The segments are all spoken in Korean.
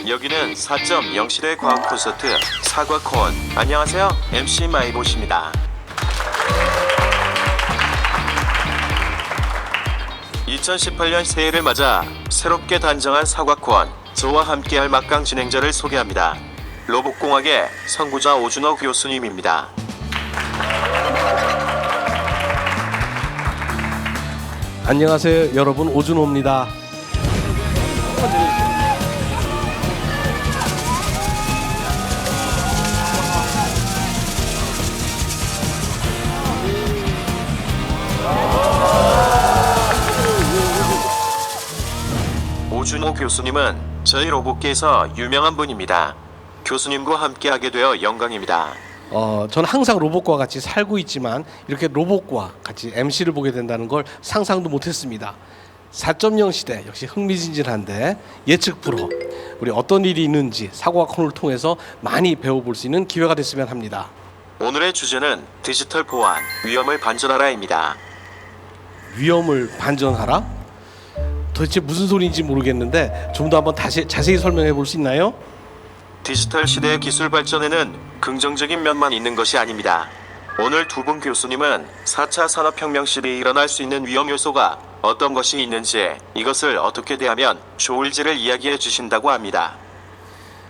여기는 4.0 시대 과학 콘서트 사과콘. 안녕하세요, MC 마이봇입니다. 2018년 새해를 맞아 새롭게 단정한 사과콘. 저와 함께할 막강 진행자를 소개합니다. 로봇공학의 선구자 오준호 교수님입니다. 안녕하세요 여러분, 오준호입니다. 오준호 교수님은 저희 로봇계에서 유명한 분입니다. 교수님과 함께하게 되어 영광입니다. 저는 항상 로봇과 같이 살고 있지만 이렇게 로봇과 같이 MC를 보게 된다는 걸 상상도 못했습니다. 4.0 시대 역시 흥미진진한데 예측 불허. 우리 어떤 일이 있는지 사과콘을 통해서 많이 배워볼 수 있는 기회가 됐으면 합니다. 오늘의 주제는 디지털 보안, 위험을 반전하라입니다. 위험을 반전하라? 도대체 무슨 소리인지 모르겠는데 좀 더 한번 다시 자세히 설명해 볼 수 있나요? 디지털 시대의 기술 발전에는 긍정적인 면만 있는 것이 아닙니다. 오늘 두 분 교수님은 4차 산업혁명 시대에 일어날 수 있는 위험 요소가 어떤 것이 있는지, 이것을 어떻게 대하면 좋을지를 이야기해 주신다고 합니다.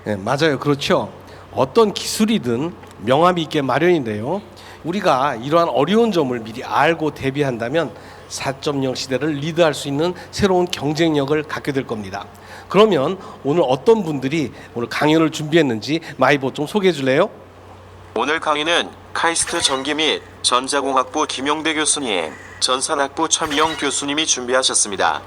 네, 맞아요. 그렇죠. 어떤 기술이든 명암이 있게 마련인데요. 우리가 이러한 어려운 점을 미리 알고 대비한다면 4.0 시대를 리드할 수 있는 새로운 경쟁력을 갖게 될 겁니다. 그러면 오늘 어떤 분들이 오늘 강연을 준비했는지 마이봇 좀 소개해 줄래요? 오늘 강의는 카이스트 전기 및 전자공학부 김용대 교수님, 전산학부 최미영 교수님이 준비하셨습니다.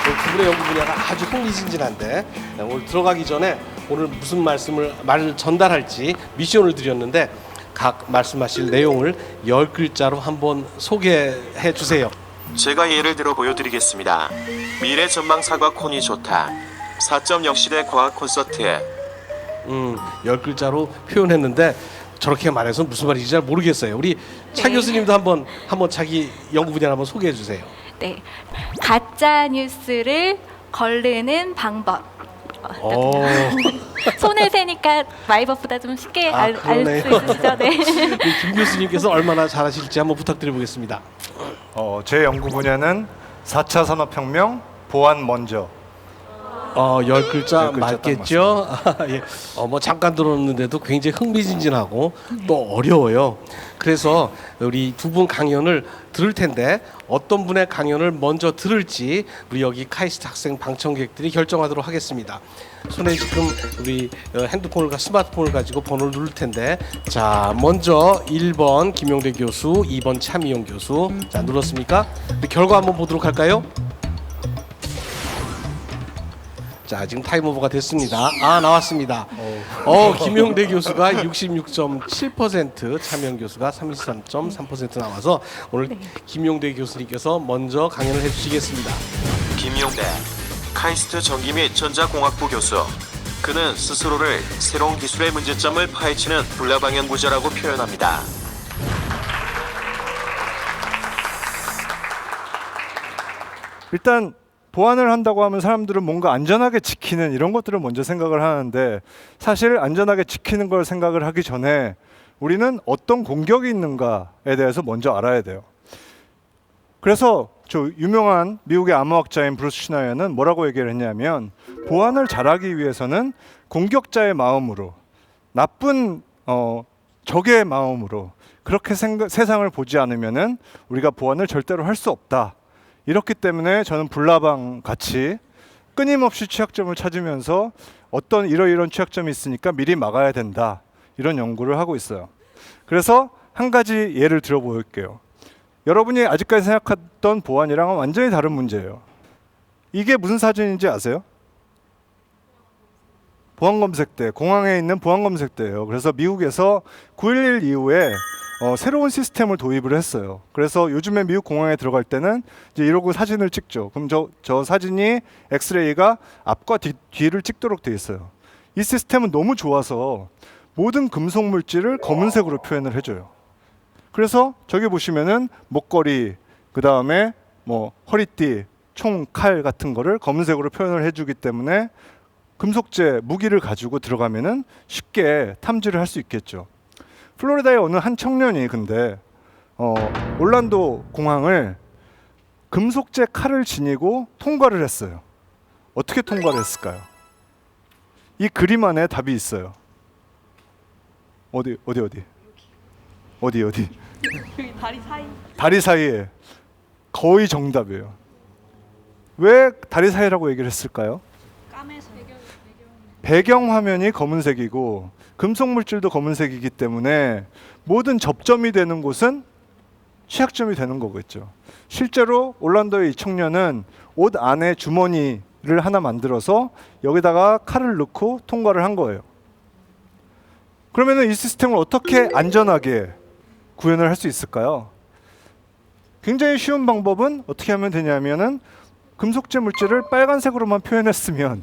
두 분의 연구 분야가 아주 흥미진진한데 오늘 들어가기 전에 오늘 무슨 말을 전달할지 미션을 드렸는데 각 말씀하실 내용을 10글자로 한번 소개해 주세요. 제가 예를 들어 보여드리겠습니다. 미래 전망 사과콘이 좋다. 4.0 시대 과학 콘서트. 10글자로 표현했는데 저렇게 말해서 무슨 말인지 잘 모르겠어요. 우리 차 교수님도 한번 자기 연구 분야 한번 소개해 주세요. 네, 가짜 뉴스를 거르는 방법. 손을 세니까 마이버보다 좀 쉽게 알 수 있으시죠? 네. 김 교수님께서 얼마나 잘하실지 한번 부탁드려 보겠습니다. 제 연구 분야는 4차 산업혁명 보안 먼저. 10글자 10글자 맞겠죠? 예. 뭐 잠깐 들었는데도 굉장히 흥미진진하고 또 어려워요. 그래서 우리 두 분 강연을 들을 텐데 어떤 분의 강연을 먼저 들을지 우리 여기 카이스트 학생 방청객들이 결정하도록 하겠습니다. 손에 지금 우리 핸드폰을 스마트폰을 가지고 번호를 누를 텐데, 자 먼저 1번 김용대 교수, 2번 차미용 교수. 자 눌렀습니까? 결과 한번 보도록 할까요? 자 지금 타임오버가 됐습니다. 나왔습니다. 김용대 교수가 66.7%, 차명 교수가 33.3% 나와서 오늘 김용대 교수님께서 먼저 강연을 해주시겠습니다. 김용대, 카이스트 전기 및 전자공학부 교수. 그는 스스로를 새로운 기술의 문제점을 파헤치는 불나방 연구자라고 표현합니다. 일단 보안을 한다고 하면 사람들은 뭔가 안전하게 지키는 이런 것들을 먼저 생각을 하는데, 사실 안전하게 지키는 걸 생각을 하기 전에 우리는 어떤 공격이 있는가에 대해서 먼저 알아야 돼요. 그래서 저 유명한 미국의 암호학자인 브루스 슈나이어는 뭐라고 얘기를 했냐면, 보안을 잘하기 위해서는 공격자의 마음으로, 나쁜 적의 마음으로 그렇게 세상을 보지 않으면은 우리가 보안을 절대로 할 수 없다. 이렇기 때문에 저는 불나방 같이 끊임없이 취약점을 찾으면서 어떤 이러이러한 취약점이 있으니까 미리 막아야 된다, 이런 연구를 하고 있어요. 그래서 한 가지 예를 들어 볼게요. 여러분이 아직까지 생각했던 보안이랑은 완전히 다른 문제예요. 이게 무슨 사진인지 아세요? 보안검색대, 공항에 있는 보안검색대예요. 그래서 미국에서 9.11 이후에 새로운 시스템을 도입을 했어요. 그래서 요즘에 미국 공항에 들어갈 때는 이제 이러고 사진을 찍죠. 그럼 저 사진이 엑스레이가 앞과 뒤를 찍도록 돼 있어요. 이 시스템은 너무 좋아서 모든 금속 물질을 검은색으로 표현을 해줘요. 그래서 저기 보시면은 목걸이, 그 다음에 뭐 허리띠, 총, 칼 같은 거를 검은색으로 표현을 해주기 때문에 금속재, 무기를 가지고 들어가면은 쉽게 탐지를 할 수 있겠죠. 플로리다의 어느 한 청년이 근데 올란도 공항을 금속재 칼을 지니고 통과를 했어요. 어떻게 통과를 했을까요? 이 그림 안에 답이 있어요. 어디? 여기 다리 사이. 다리 사이에. 거의 정답이에요. 왜 다리 사이라고 얘기를 했을까요? 까매서. 배경 화면이 검은색이고 금속 물질도 검은색이기 때문에 모든 접점이 되는 곳은 취약점이 되는 거겠죠. 실제로 올란도의 이 청년은 옷 안에 주머니를 하나 만들어서 여기다가 칼을 넣고 통과를 한 거예요. 그러면 이 시스템을 어떻게 안전하게 구현을 할 수 있을까요? 굉장히 쉬운 방법은 어떻게 하면 되냐면은 금속재 물질을 빨간색으로만 표현했으면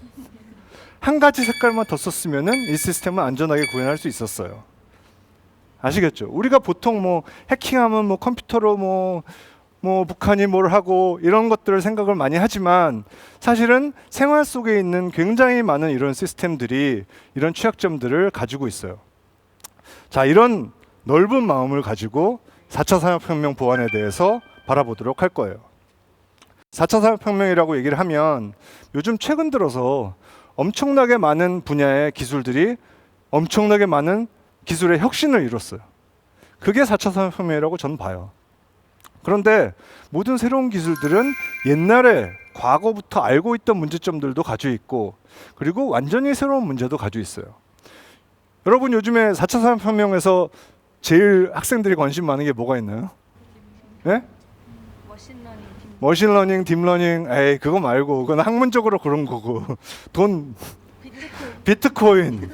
한 가지 색깔만 더 썼으면은 이 시스템은 안전하게 구현할 수 있었어요. 아시겠죠? 우리가 보통 뭐 해킹하면 뭐 컴퓨터로 뭐 북한이 뭘 하고 이런 것들을 생각을 많이 하지만 사실은 생활 속에 있는 굉장히 많은 이런 시스템들이 이런 취약점들을 가지고 있어요. 자, 이런 넓은 마음을 가지고 4차 산업혁명 보안에 대해서 바라보도록 할 거예요. 4차 산업혁명이라고 얘기를 하면 요즘 최근 들어서 엄청나게 많은 분야의 기술들이 엄청나게 많은 기술의 혁신을 이뤘어요. 그게 4차 산업혁명이라고 저는 봐요. 그런데 모든 새로운 기술들은 옛날에 과거부터 알고 있던 문제점들도 가지고 있고 그리고 완전히 새로운 문제도 가지고 있어요. 여러분 요즘에 4차 산업혁명에서 제일 학생들이 관심 많은 게 뭐가 있나요? 네? 머신러닝, 딥러닝, 에이 그거 말고 그건 학문적으로 그런 거고 돈, 비트코인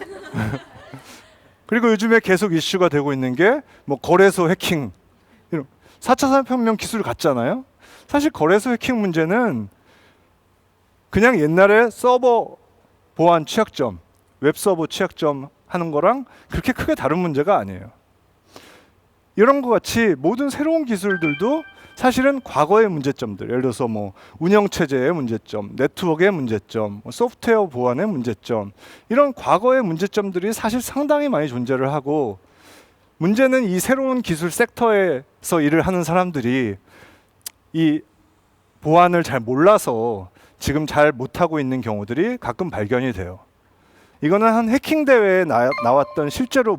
그리고 요즘에 계속 이슈가 되고 있는 게 뭐 거래소 해킹 4차 산업혁명 기술 같잖아요. 사실 거래소 해킹 문제는 그냥 옛날에 서버 보안 취약점, 웹서버 취약점 하는 거랑 그렇게 크게 다른 문제가 아니에요. 이런 것 같이 모든 새로운 기술들도 사실은 과거의 문제점들, 예를 들어서 뭐 운영체제의 문제점, 네트워크의 문제점, 소프트웨어 보안의 문제점, 이런 과거의 문제점들이 사실 상당히 많이 존재를 하고 문제는 이 새로운 기술 섹터에서 일을 하는 사람들이 이 보안을 잘 몰라서 지금 잘 못하고 있는 경우들이 가끔 발견이 돼요. 이거는 한 해킹 대회에 나왔던 실제로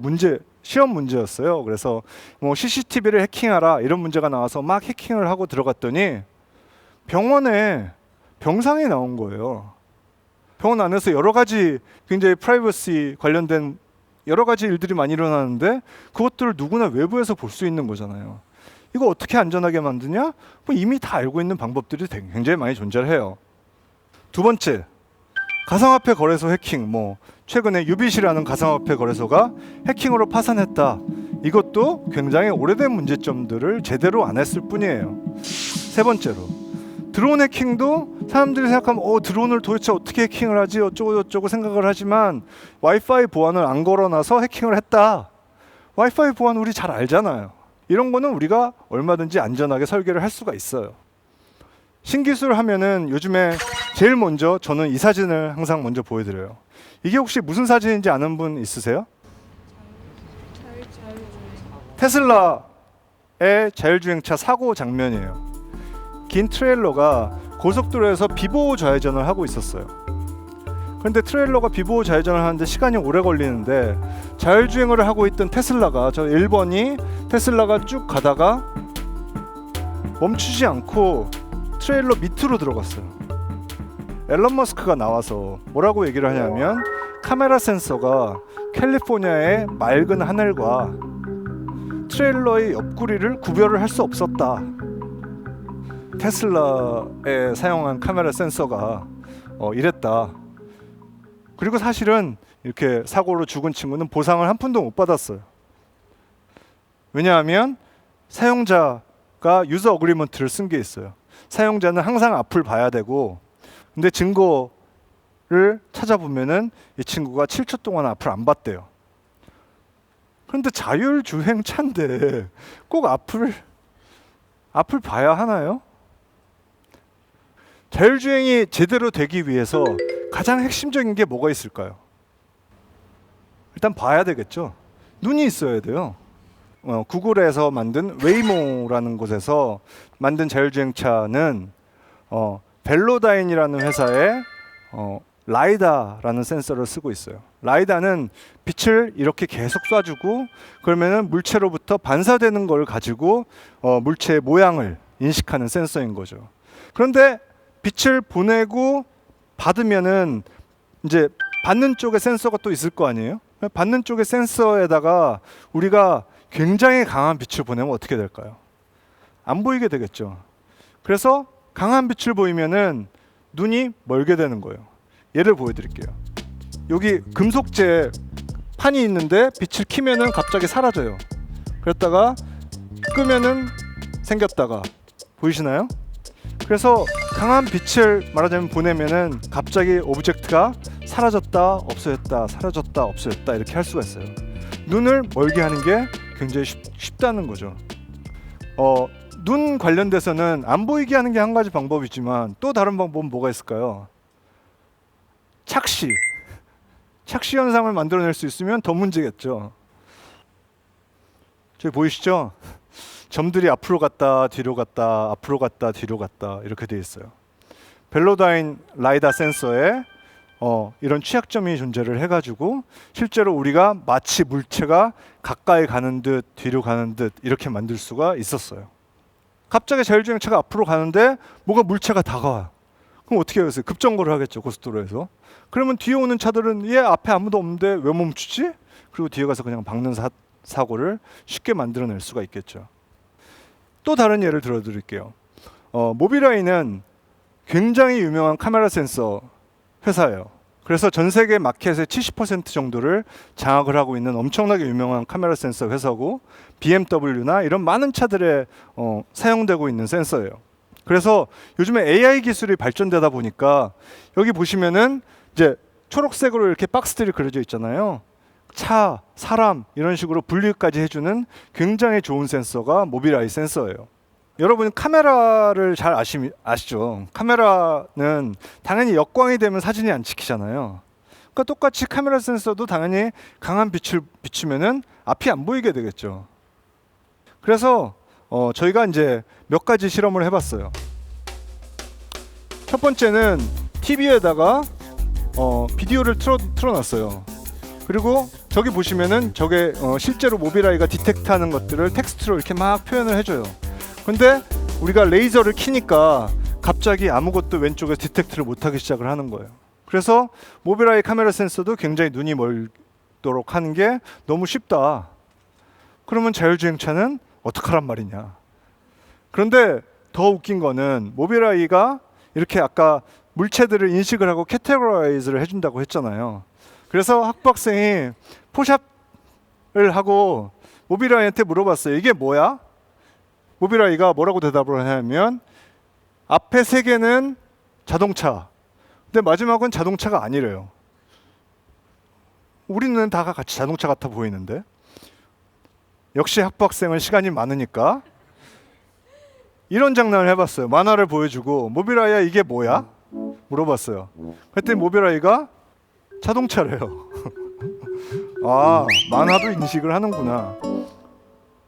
시험 문제였어요. 그래서 뭐 CCTV를 해킹하라 이런 문제가 나와서 막 해킹을 하고 들어갔더니 병원에 병상이 나온 거예요. 병원 안에서 여러 가지 굉장히 프라이버시 관련된 여러 가지 일들이 많이 일어나는데 그것들을 누구나 외부에서 볼 수 있는 거잖아요. 이거 어떻게 안전하게 만드냐? 뭐 이미 다 알고 있는 방법들이 굉장히 많이 존재를 해요. 두 번째, 가상화폐 거래소 해킹. 뭐 최근에 유빗이라는 가상화폐 거래소가 해킹으로 파산했다. 이것도 굉장히 오래된 문제점들을 제대로 안 했을 뿐이에요. 세 번째로, 드론 해킹도 사람들이 생각하면 드론을 도대체 어떻게 해킹을 하지 어쩌고 저쩌고 생각을 하지만 와이파이 보안을 안 걸어놔서 해킹을 했다. 와이파이 보안 우리 잘 알잖아요. 이런 거는 우리가 얼마든지 안전하게 설계를 할 수가 있어요. 신기술 하면은 요즘에 제일 먼저 저는 이 사진을 항상 먼저 보여드려요. 이게 혹시 무슨 사진인지 아는 분 있으세요? 테슬라의 자율주행차 사고 장면이에요. 긴 트레일러가 고속도로에서 비보호 좌회전을 하고 있었어요. 그런데 트레일러가 비보호 좌회전을 하는데 시간이 오래 걸리는데 자율주행을 하고 있던 테슬라가 저 1번이 테슬라가 쭉 가다가 멈추지 않고 트레일러 밑으로 들어갔어요. 앨런 머스크가 나와서 뭐라고 얘기를 하냐면 카메라 센서가 캘리포니아의 맑은 하늘과 트레일러의 옆구리를 구별을 할 수 없었다. 테슬라에 사용한 카메라 센서가 이랬다. 그리고 사실은 이렇게 사고로 죽은 친구는 보상을 한 푼도 못 받았어요. 왜냐하면 사용자가 유저 어그리먼트를 쓴 게 있어요. 사용자는 항상 앞을 봐야 되고 근데 증거를 찾아보면은 이 친구가 7초 동안 앞을 안 봤대요. 그런데 자율주행차인데 꼭 앞을 봐야 하나요? 자율주행이 제대로 되기 위해서 가장 핵심적인 게 뭐가 있을까요? 일단 봐야 되겠죠. 눈이 있어야 돼요. 구글에서 만든 웨이모라는 곳에서 만든 자율주행차는 벨로다인이라는 회사의 라이다라는 센서를 쓰고 있어요. 라이다는 빛을 이렇게 계속 쏴주고 그러면은 물체로부터 반사되는 걸 가지고 물체의 모양을 인식하는 센서인 거죠. 그런데 빛을 보내고 받으면은 이제 받는 쪽에 센서가 또 있을 거 아니에요? 받는 쪽의 센서에다가 우리가 굉장히 강한 빛을 보내면 어떻게 될까요? 안 보이게 되겠죠. 그래서 강한 빛을 보이면은 눈이 멀게 되는 거예요. 예를 보여드릴게요. 여기 금속재 판이 있는데 빛을 켜면은 갑자기 사라져요. 그랬다가 끄면은 생겼다가 보이시나요? 그래서 강한 빛을 말하자면 보내면은 갑자기 오브젝트가 사라졌다 없어졌다 사라졌다 없어졌다 이렇게 할 수가 있어요. 눈을 멀게 하는 게 굉장히 쉽다는 거죠. 눈 관련돼서는 안 보이게 하는 게 한 가지 방법이지만 또 다른 방법은 뭐가 있을까요? 착시 현상을 만들어낼 수 있으면 더 문제겠죠. 저기 보이시죠? 점들이 앞으로 갔다 뒤로 갔다 앞으로 갔다 뒤로 갔다 이렇게 돼 있어요. 벨로다인 라이다 센서에 이런 취약점이 존재를 해가지고 실제로 우리가 마치 물체가 가까이 가는 듯 뒤로 가는 듯 이렇게 만들 수가 있었어요. 갑자기 자율주행차가 앞으로 가는데 뭐가 물체가 다가와요. 그럼 어떻게 하겠어요? 급정거를 하겠죠, 고속도로에서. 그러면 뒤에 오는 차들은 얘 앞에 아무도 없는데 왜 멈추지? 그리고 뒤에 가서 그냥 박는 사고를 쉽게 만들어낼 수가 있겠죠. 또 다른 예를 들어드릴게요. 모빌아이는 굉장히 유명한 카메라 센서 회사예요. 그래서 전 세계 마켓의 70% 정도를 장악을 하고 있는 엄청나게 유명한 카메라 센서 회사고 BMW나 이런 많은 차들에 사용되고 있는 센서예요. 그래서 요즘에 AI 기술이 발전되다 보니까 여기 보시면은 이제 초록색으로 이렇게 박스들이 그려져 있잖아요. 차, 사람 이런 식으로 분리까지 해주는 굉장히 좋은 센서가 모빌아이 센서예요. 여러분 카메라를 잘 아시죠? 카메라는 당연히 역광이 되면 사진이 안 찍히잖아요. 그러니까 똑같이 카메라 센서도 당연히 강한 빛을 비추면은 앞이 안 보이게 되겠죠. 그래서 저희가 이제 몇 가지 실험을 해봤어요. 첫 번째는 TV에다가 비디오를 틀어놨어요. 그리고 저기 보시면은 저게 실제로 모빌아이가 디텍트하는 것들을 텍스트로 이렇게 막 표현을 해줘요. 근데 우리가 레이저를 키니까 갑자기 아무것도 왼쪽에 디텍트를 못하기 시작을 하는 거예요. 그래서 모빌아이 카메라 센서도 굉장히 눈이 멀도록 하는 게 너무 쉽다. 그러면 자율주행차는 어떡하란 말이냐. 그런데 더 웃긴 거는 모빌아이가 이렇게 아까 물체들을 인식을 하고 캐테고라이즈를 해준다고 했잖아요. 그래서 학부학생이 포샵을 하고 모빌아이한테 물어봤어요. 이게 뭐야? 모빌아이가 뭐라고 대답을 하냐면 앞에 세 개는 자동차, 근데 마지막은 자동차가 아니래요. 우리는 다 같이 자동차 같아 보이는데. 역시 학부학생은 시간이 많으니까 이런 장난을 해봤어요. 만화를 보여주고 모빌아이야 이게 뭐야? 물어봤어요. 그랬더니 모빌아이가 자동차래요. 아, 만화도 인식을 하는구나.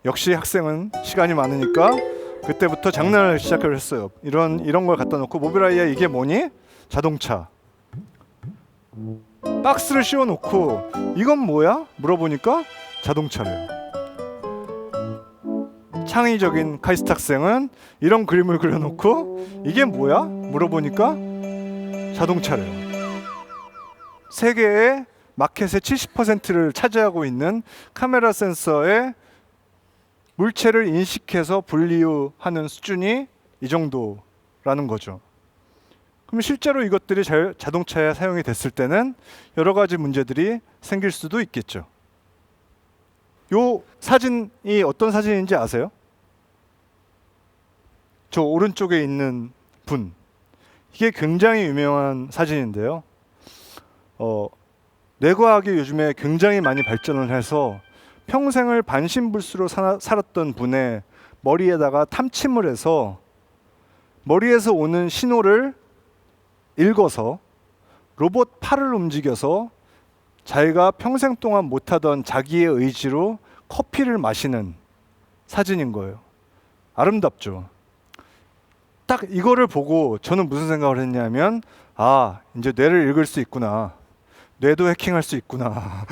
역시 학생은 시간이 많으니까 그때부터 장난을 시작을 했어요. 이런 걸 갖다 놓고 모빌아이야 이게 뭐니? 자동차. 박스를 씌워놓고 이건 뭐야? 물어보니까 자동차래요. 창의적인 카이스트 학생은 이런 그림을 그려놓고 이게 뭐야? 물어보니까 자동차래요. 세계의 마켓의 70%를 차지하고 있는 카메라 센서의 물체를 인식해서 분류하는 수준이 이 정도라는 거죠. 그럼 실제로 이것들이 자동차에 사용이 됐을 때는 여러 가지 문제들이 생길 수도 있겠죠. 요 사진이 어떤 사진인지 아세요? 저 오른쪽에 있는 분. 이게 굉장히 유명한 사진인데요. 뇌과학이 요즘에 굉장히 많이 발전을 해서 평생을 반신불수로 살았던 분의 머리에다가 탐침을 해서 머리에서 오는 신호를 읽어서 로봇 팔을 움직여서 자기가 평생 동안 못하던 자기의 의지로 커피를 마시는 사진인 거예요. 아름답죠. 딱 이거를 보고 저는 무슨 생각을 했냐면, 아, 이제 뇌를 읽을 수 있구나. 뇌도 해킹할 수 있구나.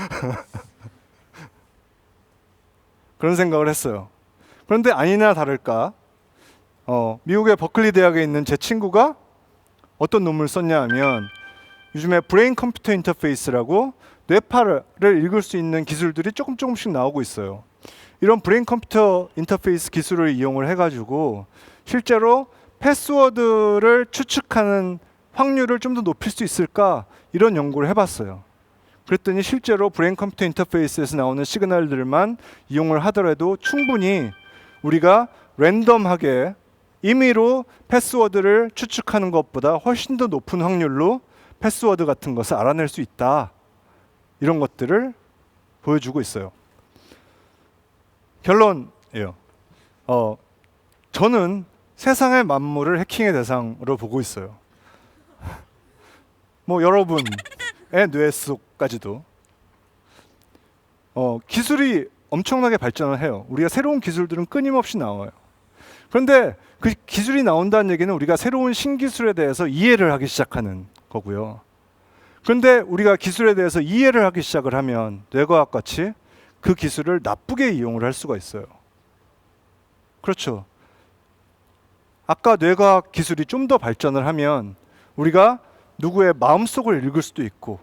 그런 생각을 했어요. 그런데 아니나 다를까, 미국의 버클리 대학에 있는 제 친구가 어떤 논문을 썼냐 하면, 요즘에 브레인 컴퓨터 인터페이스라고 뇌파를 읽을 수 있는 기술들이 조금씩 나오고 있어요. 이런 브레인 컴퓨터 인터페이스 기술을 이용을 해가지고 실제로 패스워드를 추측하는 확률을 좀 더 높일 수 있을까, 이런 연구를 해봤어요. 그랬더니 실제로 브레인 컴퓨터 인터페이스에서 나오는 시그널들만 이용을 하더라도 충분히 우리가 랜덤하게 임의로 패스워드를 추측하는 것보다 훨씬 더 높은 확률로 패스워드 같은 것을 알아낼 수 있다, 이런 것들을 보여주고 있어요. 결론이에요. 저는 세상의 만물을 해킹의 대상으로 보고 있어요. 뭐 여러분의 뇌 속까지도. 기술이 엄청나게 발전을 해요. 우리가 새로운 기술들은 끊임없이 나와요. 그런데 그 기술이 나온다는 얘기는 우리가 새로운 신기술에 대해서 이해를 하기 시작하는 거고요. 그런데 우리가 기술에 대해서 이해를 하기 시작을 하면 뇌과학 같이 그 기술을 나쁘게 이용을 할 수가 있어요. 그렇죠. 아까 뇌과학 기술이 좀 더 발전을 하면 우리가 누구의 마음속을 읽을 수도 있고,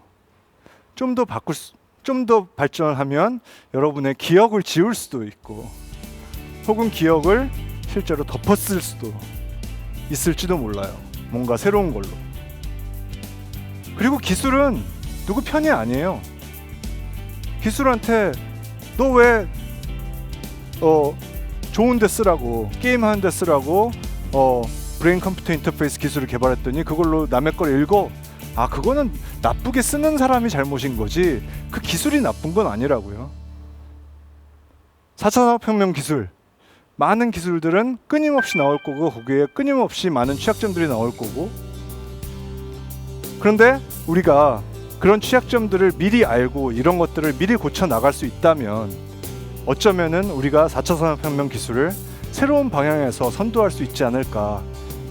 좀 더 발전을 하면 여러분의 기억을 지울 수도 있고, 혹은 기억을 실제로 덮었을 수도 있을지도 몰라요. 뭔가 새로운 걸로. 그리고 기술은 누구 편이 아니에요. 기술한테 너 왜 좋은 데 쓰라고, 게임하는 데 쓰라고 브레인 컴퓨터 인터페이스 기술을 개발했더니 그걸로 남의 걸 읽어. 아, 그거는 나쁘게 쓰는 사람이 잘못인 거지 그 기술이 나쁜 건 아니라고요. 4차 산업혁명 기술, 많은 기술들은 끊임없이 나올 거고 거기에 끊임없이 많은 취약점들이 나올 거고, 그런데 우리가 그런 취약점들을 미리 알고 이런 것들을 미리 고쳐 나갈 수 있다면 어쩌면은 우리가 4차 산업혁명 기술을 새로운 방향에서 선도할 수 있지 않을까,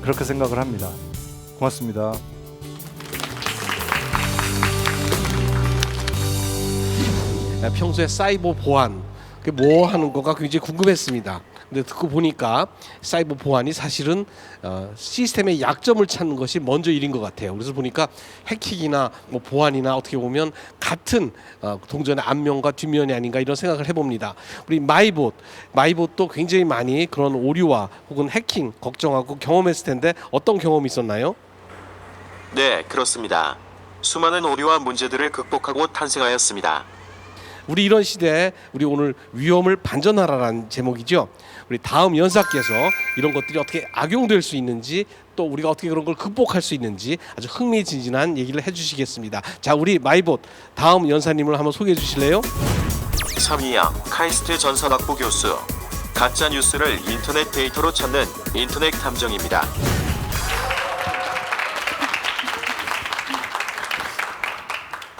그렇게 생각을 합니다. 고맙습니다. 평소에 사이버 보안, 그게 뭐 하는 거가 굉장히 궁금했습니다. 근데 듣고 보니까 사이버 보안이 사실은 시스템의 약점을 찾는 것이 먼저 일인 것 같아요. 그래서 보니까 해킹이나 뭐 보안이나 어떻게 보면 같은 동전의 앞면과 뒷면이 아닌가, 이런 생각을 해봅니다. 우리 마이봇도 굉장히 많이 그런 오류와 혹은 해킹 걱정하고 경험했을 텐데 어떤 경험이 있었나요? 네, 그렇습니다. 수많은 오류와 문제들을 극복하고 탄생하였습니다. 우리 이런 시대에 우리 오늘 위험을 반전하라라는 제목이죠. 우리 다음 연사께서 이런 것들이 어떻게 악용될 수 있는지, 또 우리가 어떻게 그런 걸 극복할 수 있는지 아주 흥미진진한 얘기를 해주시겠습니다. 자, 우리 마이봇 다음 연사님을 한번 소개해 주실래요? 서미영 카이스트 전산학부 교수. 가짜 뉴스를 인터넷 데이터로 찾는 인터넷 탐정입니다.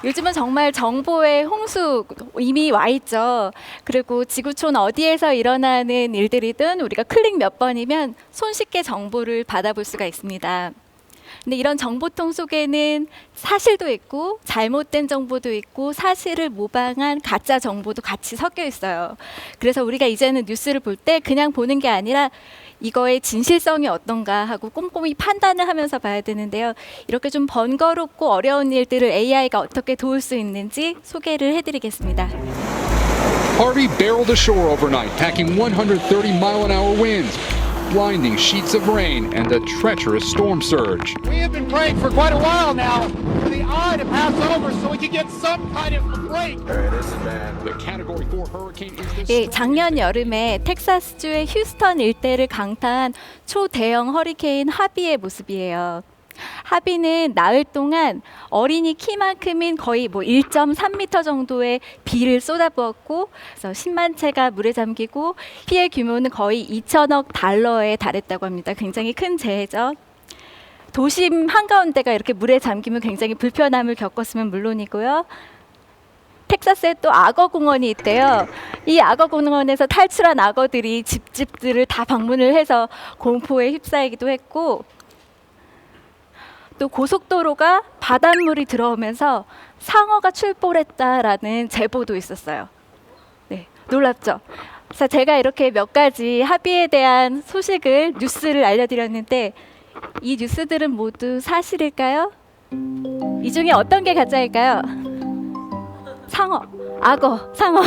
요즘은 정말 정보의 홍수 이미 와 있죠. 그리고 지구촌 어디에서 일어나는 일들이든 우리가 클릭 몇 번이면 손쉽게 정보를 받아볼 수가 있습니다. 근데 이런 정보통 속에는 사실도 있고 잘못된 정보도 있고 사실을 모방한 가짜 정보도 같이 섞여 있어요. 그래서 우리가 이제는 뉴스를 볼 때 그냥 보는 게 아니라 이거의 진실성이 어떤가 하고 꼼꼼히 판단을 하면서 봐야 되는데요. 이렇게 좀 번거롭고 어려운 일들을 AI가 어떻게 도울 수 있는지 소개를 해드리겠습니다. Harvey barreled ashore overnight, packing 130-mile-an-hour winds, blinding sheets of rain, and a treacherous storm surge. We have been praying for quite a while now for the eye to pass over so we can get some kind of a break. The Category 4 hurricane is the 예, 작년 여름에 텍사스주의 휴스턴 일대를 강타한 초대형 허리케인 하비의 모습이에요. 하비는 나흘 동안 어린이 키만큼인 거의 뭐 1.3m 정도의 비를 쏟아부었고, 그래서 10만 채가 물에 잠기고 피해 규모는 거의 2천억 달러에 달했다고 합니다. 굉장히 큰 재해죠. 도심 한가운데가 이렇게 물에 잠기면 굉장히 불편함을 겪었으면 물론이고요. 텍사스에 또 악어 공원이 있대요. 이 악어 공원에서 탈출한 악어들이 집들을 다 방문을 해서 공포에 휩싸이기도 했고, 또 고속도로가 바닷물이 들어오면서 상어가 출몰했다라는 제보도 있었어요. 네, 놀랍죠? 그래서 제가 이렇게 몇 가지 합의에 대한 소식을, 뉴스를 알려드렸는데 이 뉴스들은 모두 사실일까요? 이 중에 어떤 게 가짜일까요? 상어, 악어, 상어.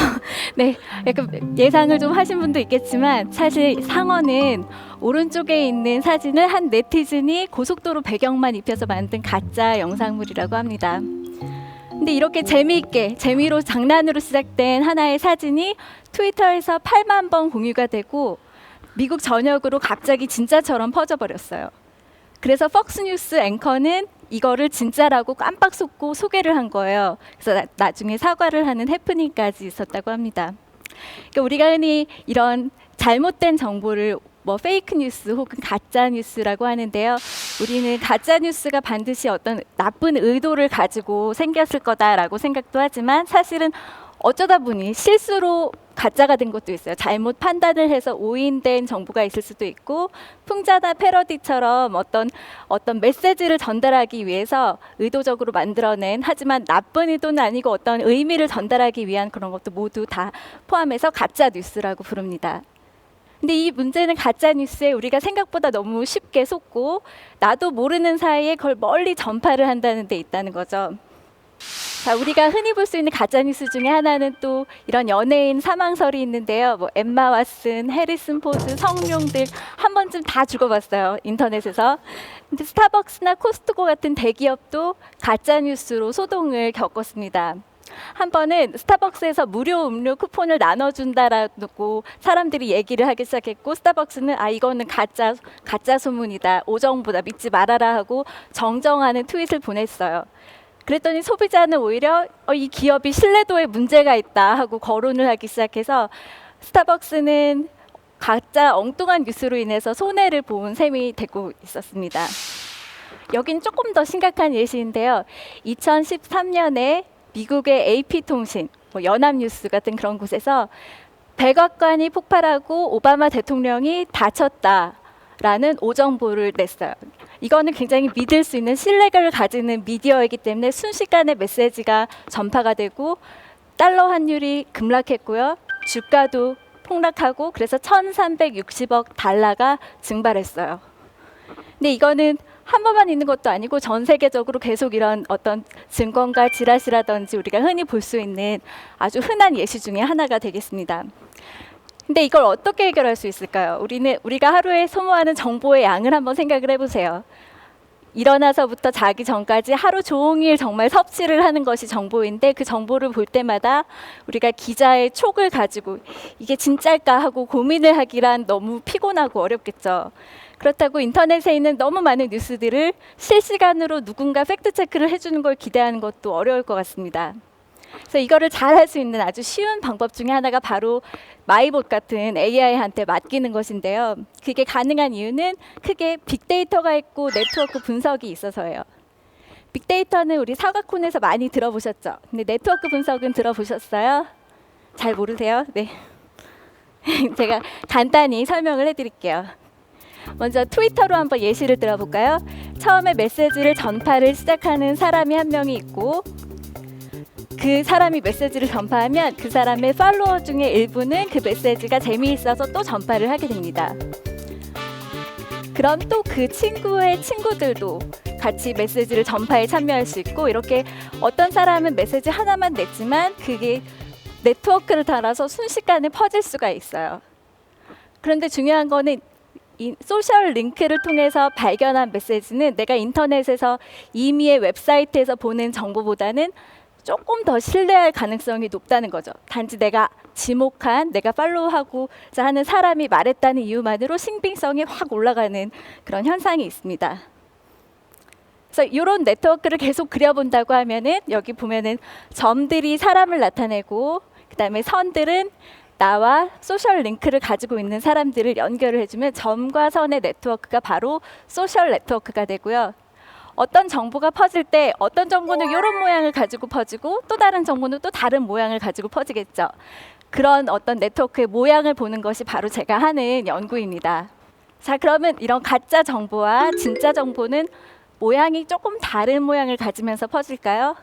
네, 약간 예상을 좀 하신 분도 있겠지만 사실 상어는 오른쪽에 있는 사진을 한 네티즌이 고속도로 배경만 입혀서 만든 가짜 영상물이라고 합니다. 근데 이렇게 재미있게, 재미로, 장난으로 시작된 하나의 사진이 트위터에서 8만 번 공유가 되고 미국 전역으로 갑자기 진짜처럼 퍼져버렸어요. 그래서 폭스뉴스 앵커는 이거를 진짜라고 깜빡 속고 소개를 한 거예요. 그래서 나중에 사과를 하는 해프닝까지 있었다고 합니다. 그러니까 우리가 흔히 이런 잘못된 정보를 뭐 페이크 뉴스 혹은 가짜 뉴스라고 하는데요. 우리는 가짜 뉴스가 반드시 어떤 나쁜 의도를 가지고 생겼을 거다라고 생각도 하지만 사실은 어쩌다 보니 실수로 가짜가 된 것도 있어요. 잘못 판단을 해서 오인된 정보가 있을 수도 있고, 풍자나 패러디처럼 어떤 메시지를 전달하기 위해서 의도적으로 만들어낸, 하지만 나쁜 의도는 아니고 어떤 의미를 전달하기 위한 그런 것도 모두 다 포함해서 가짜 뉴스라고 부릅니다. 근데 이 문제는 가짜 뉴스에 우리가 생각보다 너무 쉽게 속고 나도 모르는 사이에 그걸 멀리 전파를 한다는 데 있다는 거죠. 자, 우리가 흔히 볼 수 있는 가짜 뉴스 중에 하나는 또 이런 연예인 사망설이 있는데요. 뭐 엠마 왓슨, 해리슨 포드, 성룡들 한 번쯤 다 죽어봤어요, 인터넷에서. 근데 스타벅스나 코스트코 같은 대기업도 가짜 뉴스로 소동을 겪었습니다. 한 번은 스타벅스에서 무료 음료 쿠폰을 나눠준다라고 사람들이 얘기를 하기 시작했고, 스타벅스는 이거는 가짜 소문이다, 오정보다 믿지 말아라 하고 정정하는 트윗을 보냈어요. 그랬더니 소비자는 오히려 이 기업이 신뢰도에 문제가 있다 하고 거론을 하기 시작해서 스타벅스는 가짜 엉뚱한 뉴스로 인해서 손해를 본 셈이 되고 있었습니다. 여긴 조금 더 심각한 예시인데요. 2013년에 미국의 AP통신, 뭐 연합뉴스 같은 그런 곳에서 백악관이 폭발하고 오바마 대통령이 다쳤다라는 오정보를 냈어요. 이거는 굉장히 믿을 수 있는 신뢰를 가지는 미디어이기 때문에 순식간에 메시지가 전파가 되고 달러 환율이 급락했고요. 주가도 폭락하고 그래서 1,360억 달러가 증발했어요. 근데 이거는 한 번만 있는 것도 아니고 전 세계적으로 계속 이런 어떤 증권가 지라시라든지 우리가 흔히 볼 수 있는 아주 흔한 예시 중에 하나가 되겠습니다. 근데 이걸 어떻게 해결할 수 있을까요? 우리가 하루에 소모하는 정보의 양을 한번 생각을 해보세요. 일어나서부터 자기 전까지 하루 종일 정말 섭취를 하는 것이 정보인데 그 정보를 볼 때마다 우리가 기자의 촉을 가지고 이게 진짜일까 하고 고민을 하기란 너무 피곤하고 어렵겠죠. 그렇다고 인터넷에 있는 너무 많은 뉴스들을 실시간으로 누군가 팩트체크를 해주는 걸 기대하는 것도 어려울 것 같습니다. 그래서 이거를 잘 할 수 있는 아주 쉬운 방법 중에 하나가 바로 마이봇 같은 AI한테 맡기는 것인데요. 그게 가능한 이유는 크게 빅데이터가 있고 네트워크 분석이 있어서예요. 빅데이터는 우리 사과콘에서 많이 들어보셨죠? 근데 네트워크 분석은 들어보셨어요? 잘 모르세요? 네. 제가 간단히 설명을 해드릴게요. 먼저 트위터로 한번 예시를 들어볼까요? 처음에 메시지를 전파를 시작하는 사람이 한 명이 있고 그 사람이 메시지를 전파하면 그 사람의 팔로워 중에 일부는 그 메시지가 재미있어서 또 전파를 하게 됩니다. 그럼 또 그 친구의 친구들도 같이 메시지를 전파에 참여할 수 있고 이렇게 어떤 사람은 메시지 하나만 냈지만 그게 네트워크를 따라서 순식간에 퍼질 수가 있어요. 그런데 중요한 거는 이 소셜 링크를 통해서 발견한 메시지는 내가 인터넷에서 임의의 웹사이트에서 보는 정보보다는 조금 더 신뢰할 가능성이 높다는 거죠. 단지 내가 지목한, 내가 팔로우하고자 하는 사람이 말했다는 이유만으로 신빙성이 확 올라가는 그런 현상이 있습니다. 그래서 이런 네트워크를 계속 그려본다고 하면은 여기 보면은 점들이 사람을 나타내고 그다음에 선들은 나와 소셜 링크를 가지고 있는 사람들을 연결을 해주면 점과 선의 네트워크가 바로 소셜 네트워크가 되고요. 어떤 정보가 퍼질 때 어떤 정보는 이런 모양을 가지고 퍼지고 또 다른 정보는 또 다른 모양을 가지고 퍼지겠죠. 그런 어떤 네트워크의 모양을 보는 것이 바로 제가 하는 연구입니다. 자, 그러면 이런 가짜 정보와 진짜 정보는 모양이 조금 다른 모양을 가지면서 퍼질까요?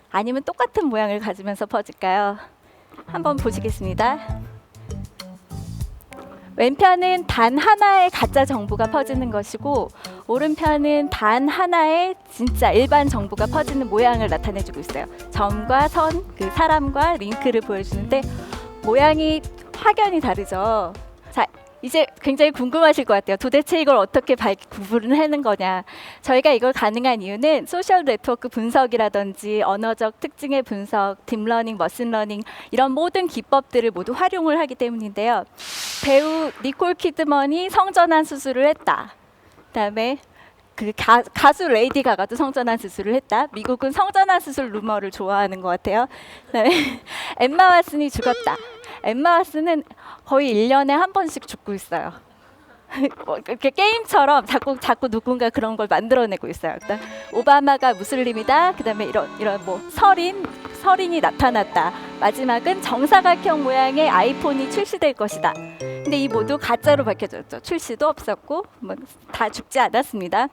아니면 똑같은 모양을 가지면서 퍼질까요? 한번 보시겠습니다. 왼편은 단 하나의 가짜 정보가 퍼지는 것이고 오른편은 단 하나의 진짜 일반 정보가 퍼지는 모양을 나타내주고 있어요. 점과 선, 그 사람과 링크를 보여주는데 모양이 확연히 다르죠. 자, 이제 굉장히 궁금하실 것 같아요. 도대체 이걸 어떻게 구분을 하는 거냐. 저희가 이걸 가능한 이유는 소셜 네트워크 분석이라든지 언어적 특징의 분석, 딥러닝, 머신러닝 이런 모든 기법들을 모두 활용을 하기 때문인데요. 배우 니콜 키드먼이 성전환 수술을 했다. 그다음에 그 가수 레이디 가가도 성전환 수술을 했다. 미국은 성전환 수술 루머를 좋아하는 것 같아요. 그다음에 엠마 왓슨이 죽었다. 엠마 왓슨은 거의 1년에 한 번씩 죽고 있어요. 이렇게 게임처럼 자꾸 누군가 그런 걸 만들어내고 있어요. 일단 오바마가 무슬림이다. 그다음에 이런 뭐 설인이 나타났다. 마지막은 정사각형 모양의 아이폰이 출시될 것이다. 근데 이 모두 가짜로 밝혀졌죠. 출시도 없었고 뭐 다 죽지 않았습니다.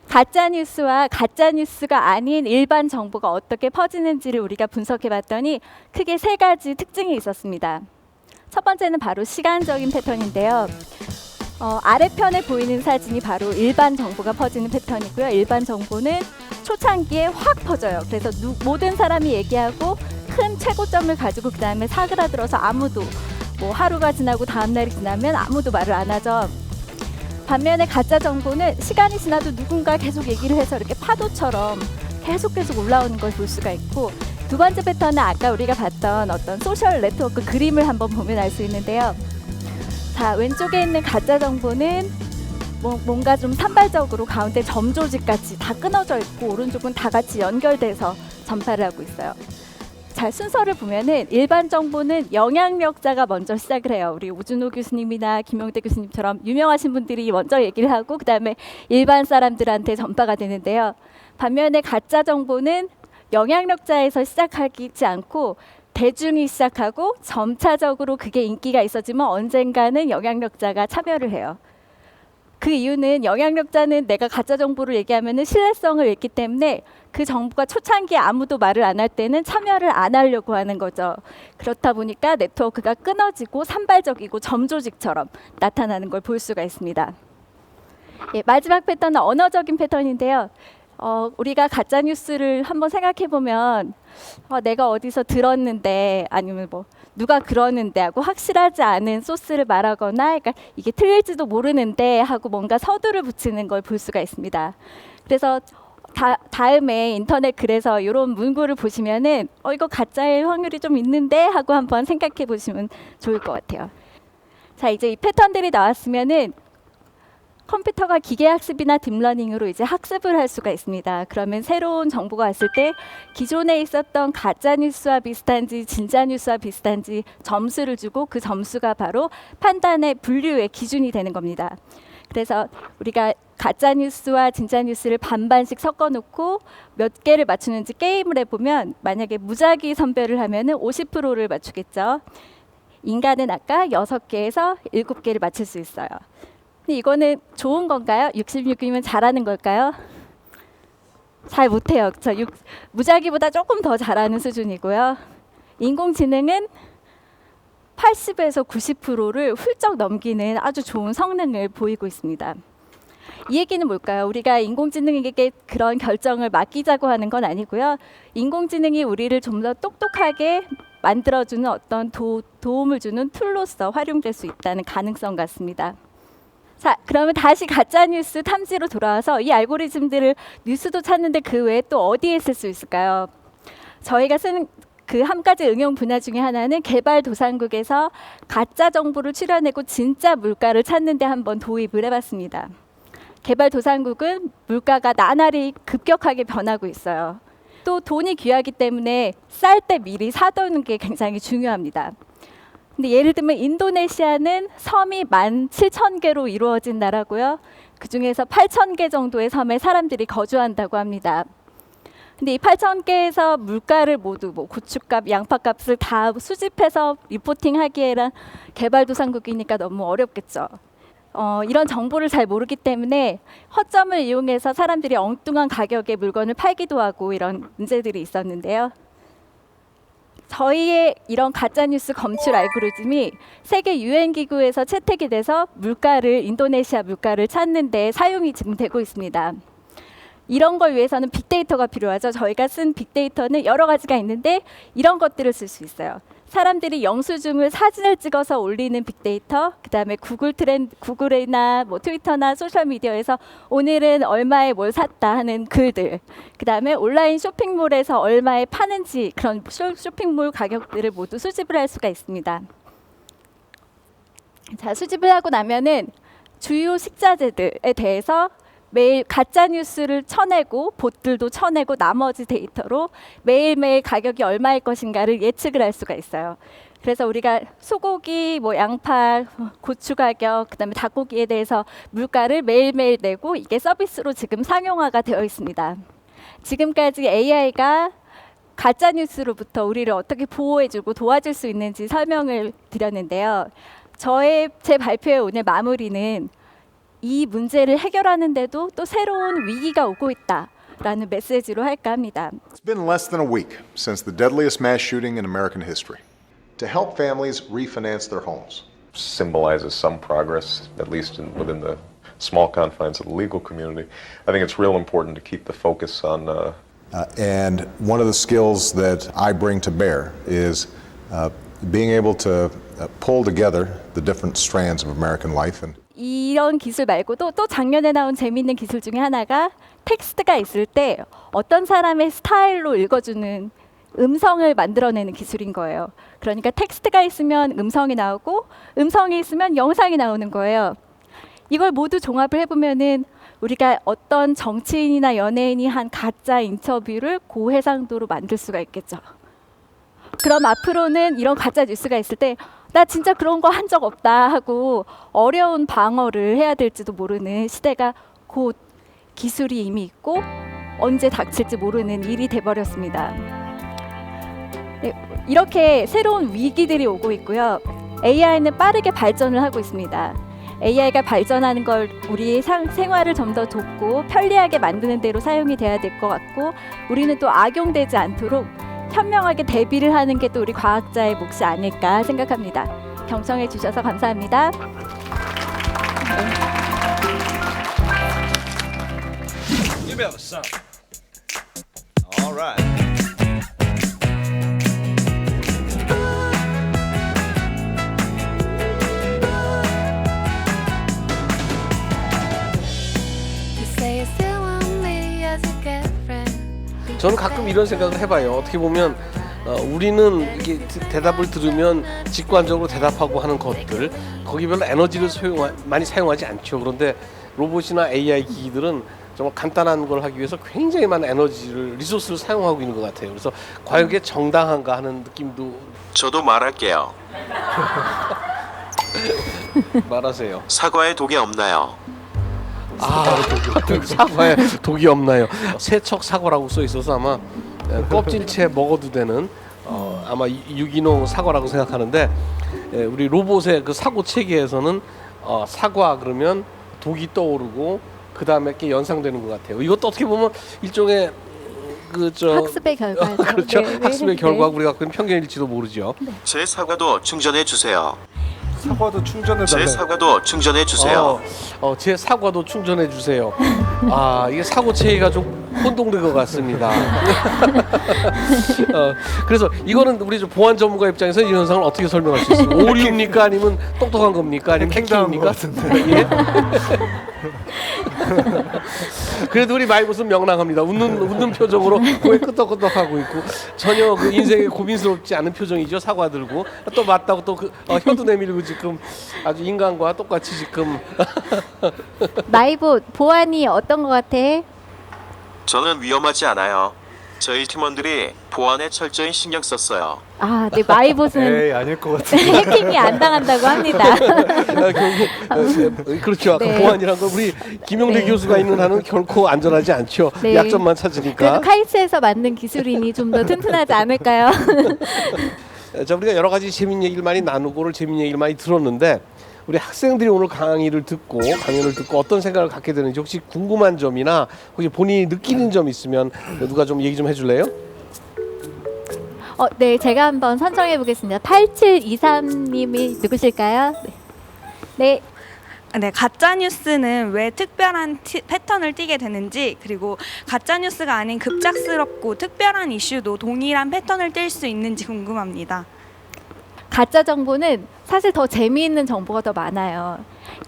가짜 뉴스와 가짜 뉴스가 아닌 일반 정보가 어떻게 퍼지는지를 우리가 분석해봤더니 크게 세 가지 특징이 있었습니다. 첫 번째는 바로 시간적인 패턴인데요. 아래편에 보이는 사진이 바로 일반 정보가 퍼지는 패턴이고요. 일반 정보는 초창기에 확 퍼져요. 그래서 모든 사람이 얘기하고 큰 최고점을 가지고 그 다음에 사그라들어서 아무도 뭐 하루가 지나고 다음 날이 지나면 아무도 말을 안 하죠. 반면에 가짜 정보는 시간이 지나도 누군가 계속 얘기를 해서 이렇게 파도처럼 계속 올라오는 걸 볼 수가 있고 두 번째 패턴은 아까 우리가 봤던 어떤 소셜 네트워크 그림을 한번 보면 알 수 있는데요. 자, 왼쪽에 있는 가짜 정보는 뭔가 좀 산발적으로 가운데 점 조직같이 다 끊어져 있고 오른쪽은 다 같이 연결돼서 전파를 하고 있어요. 자, 순서를 보면은 일반 정보는 영향력자가 먼저 시작을 해요. 우리 오준호 교수님이나 김용대 교수님처럼 유명하신 분들이 먼저 얘기를 하고 그다음에 일반 사람들한테 전파가 되는데요. 반면에 가짜 정보는 영향력자에서 시작하지 않고 대중이 시작하고 점차적으로 그게 인기가 있어지면 언젠가는 영향력자가 참여를 해요. 그 이유는 영향력자는 내가 가짜 정보를 얘기하면 신뢰성을 잃기 때문에 그 정보가 초창기에 아무도 말을 안 할 때는 참여를 안 하려고 하는 거죠. 그렇다 보니까 네트워크가 끊어지고 산발적이고 점조직처럼 나타나는 걸 볼 수가 있습니다. 예, 마지막 패턴은 언어적인 패턴인데요. 우리가 가짜 뉴스를 한번 생각해 보면 내가 어디서 들었는데 아니면 뭐 누가 그러는데 하고 확실하지 않은 소스를 말하거나 그러니까 이게 틀릴지도 모르는데 하고 뭔가 서두를 붙이는 걸 볼 수가 있습니다. 그래서 다음에 인터넷 글에서 이런 문구를 보시면은 이거 가짜일 확률이 좀 있는데 하고 한번 생각해 보시면 좋을 것 같아요. 자, 이제 이 패턴들이 나왔으면은 컴퓨터가 기계학습이나 딥러닝으로 이제 학습을 할 수가 있습니다. 그러면 새로운 정보가 왔을 때 기존에 있었던 가짜 뉴스와 비슷한지 진짜 뉴스와 비슷한지 점수를 주고 그 점수가 바로 판단의 분류의 기준이 되는 겁니다. 그래서 우리가 가짜 뉴스와 진짜 뉴스를 반반씩 섞어놓고 몇 개를 맞추는지 게임을 해보면 만약에 무작위 선별을 하면은 50%를 맞추겠죠. 인간은 아까 6개에서 7개를 맞출 수 있어요. 이거는 좋은 건가요? 66이면 잘하는 걸까요? 잘 못해요. 무작위보다 조금 더 잘하는 수준이고요. 인공지능은 80에서 90%를 훌쩍 넘기는 아주 좋은 성능을 보이고 있습니다. 이 얘기는 뭘까요? 우리가 인공지능에게 그런 결정을 맡기자고 하는 건 아니고요. 인공지능이 우리를 좀 더 똑똑하게 만들어주는 어떤 도움을 주는 툴로서 활용될 수 있다는 가능성 같습니다. 자, 그러면 다시 가짜뉴스 탐지로 돌아와서 이 알고리즘들을 뉴스도 찾는데 그 외에 또 어디에 쓸 수 있을까요? 저희가 쓰는 그 한 가지 응용 분야 중에 하나는 개발도상국에서 가짜 정보를 추려내고 진짜 물가를 찾는 데 한번 도입을 해봤습니다. 개발도상국은 물가가 나날이 급격하게 변하고 있어요. 또 돈이 귀하기 때문에 쌀 때 미리 사두는 게 굉장히 중요합니다. 근데 예를 들면 인도네시아는 섬이 17,000개로 이루어진 나라고요. 그중에서 8,000개 정도의 섬에 사람들이 거주한다고 합니다. 근데 이 8,000개에서 물가를 모두 뭐 고추값, 양파값을 다 수집해서 리포팅하기에는 개발도상국이니까 너무 어렵겠죠. 이런 정보를 잘 모르기 때문에 허점을 이용해서 사람들이 엉뚱한 가격에 물건을 팔기도 하고 이런 문제들이 있었는데요. 저희의 이런 가짜뉴스 검출 알고리즘이 세계 유엔기구에서 채택이 돼서 인도네시아 물가를 찾는 데 사용이 지금 되고 있습니다. 이런 걸 위해서는 빅데이터가 필요하죠. 저희가 쓴 빅데이터는 여러 가지가 있는데 이런 것들을 쓸 수 있어요. 사람들이 영수증을 사진을 찍어서 올리는 빅데이터, 그다음에 구글이나 뭐 트위터나 소셜 미디어에서 오늘은 얼마에 뭘 샀다 하는 글들, 그다음에 온라인 쇼핑몰에서 얼마에 파는지 그런 쇼핑몰 가격들을 모두 수집을 할 수가 있습니다. 자, 수집을 하고 나면은 주요 식자재들에 대해서 매일 가짜 뉴스를 쳐내고 봇들도 쳐내고 나머지 데이터로 매일매일 가격이 얼마일 것인가를 예측을 할 수가 있어요. 그래서 우리가 소고기, 뭐 양파, 고추 가격, 그다음에 닭고기에 대해서 물가를 매일매일 내고 이게 서비스로 지금 상용화가 되어 있습니다. 지금까지 AI가 가짜 뉴스로부터 우리를 어떻게 보호해주고 도와줄 수 있는지 설명을 드렸는데요. 제 발표의 오늘 마무리는 이 문제를 해결하는데도 또 새로운 위기가 오고 있다라는 메시지로 할까 합니다. It's been less than a week since the deadliest mass shooting in American history. To help families refinance their homes. Symbolizes some progress, at least within the small confines of the legal community. I think it's real important to keep the focus on. And one of the skills that I bring to bear is being able to pull together the different strands of American life. And 이런 기술 말고도 또 작년에 나온 재미있는 기술 중에 하나가 텍스트가 있을 때 어떤 사람의 스타일로 읽어주는 음성을 만들어내는 기술인 거예요. 그러니까 텍스트가 있으면 음성이 나오고 음성이 있으면 영상이 나오는 거예요. 이걸 모두 종합을 해보면은 우리가 어떤 정치인이나 연예인이 한 가짜 인터뷰를 고해상도로 만들 수가 있겠죠. 그럼 앞으로는 이런 가짜 뉴스가 있을 때 나 진짜 그런 거 한 적 없다 하고 어려운 방어를 해야 될지도 모르는 시대가 곧 기술이 이미 있고 언제 닥칠지 모르는 일이 돼버렸습니다. 네, 이렇게 새로운 위기들이 오고 있고요. AI는 빠르게 발전을 하고 있습니다. AI가 발전하는 걸 우리의 생활을 좀 더 돕고 편리하게 만드는 대로 사용이 돼야 될 것 같고 우리는 또 악용되지 않도록 현명하게 대비를 하는 게 또 우리 과학자의 몫이 아닐까 생각합니다. 경청해 주셔서 감사합니다. All right. 저는 가끔 이런 생각을 해봐요. 어떻게 보면 우리는 이게 대답을 들으면 직관적으로 대답하고 하는 것들 거기 별로 에너지를 많이 사용하지 않죠. 그런데 로봇이나 AI 기기들은 정말 간단한 걸 하기 위해서 굉장히 많은 리소스를 사용하고 있는 것 같아요. 그래서 과연 그게 정당한가 하는 느낌도. 저도 말할게요. 말하세요. 사과에 독이 없나요? 사과에 독이 없나요? 세척 사과라고 써 있어서 아마 껍질째 먹어도 되는 아마 유기농 사과라고 생각하는데 우리 로봇의 그 사고 체계에서는 사과 그러면 독이 떠오르고 그 다음에 이렇게 연상되는 것 같아요. 이것도 어떻게 보면 일종의 학습의 결과죠. 그렇죠. 네, 학습의 네. 결과 우리가 갖고 있는 편견일지도 모르죠. 제 사과도 충전해 주세요. 사과도 충전해 제 달래. 사과도 충전해 주세요. 제 사과도 충전해 주세요. 이게 사고 체계가 좀 혼동된 것 같습니다. 그래서 이거는 우리 보안 전문가 입장에서 이 현상을 어떻게 설명할 수 있어요? 오류입니까? 아니면 똑똑한 겁니까? 아니면 해킹입니까? 예? 그래도 우리 마이봇은 명랑합니다. 웃는 표정으로 코에 끄덕끄덕하고 있고 전혀 그 인생에 고민스럽지 않은 표정이죠. 사과 들고 또 맞다고 또 혀도 내밀고 지금 아주 인간과 똑같이 지금. 마이봇 보안이 어떤 것 같아? 저는 위험하지 않아요. 저희 팀원들이 보안에 철저히 신경 썼어요. 아, 네, 마이봇은 에이 아닐 것 같은데. 해킹이 안 당한다고 합니다. 그렇죠. 아까 네. 보안이란 건 우리 김용대 네. 교수가 있는 한은 결코 안전하지 않죠. 네. 약점만 그래도 찾으니까. 카이스트에서 만든 기술이니 좀 더 튼튼하지 않을까요? 자, 우리가 여러 가지 재밌는 얘기를 많이 나누고 오늘 재밌는 얘기를 많이 들었는데 우리 학생들이 오늘 강의를 듣고 어떤 생각을 갖게 되는지 혹시 궁금한 점이나 혹시 본인이 느끼는 점 있으면 누가 좀 얘기 좀 해줄래요? 네, 제가 한번 선정해 보겠습니다. 8723님이 누구실까요? 네. 네, 가짜 뉴스는 왜 특별한 패턴을 띠게 되는지, 그리고 가짜 뉴스가 아닌 급작스럽고 특별한 이슈도 동일한 패턴을 띌 수 있는지 궁금합니다. 가짜 정보는 사실 더 재미있는 정보가 더 많아요.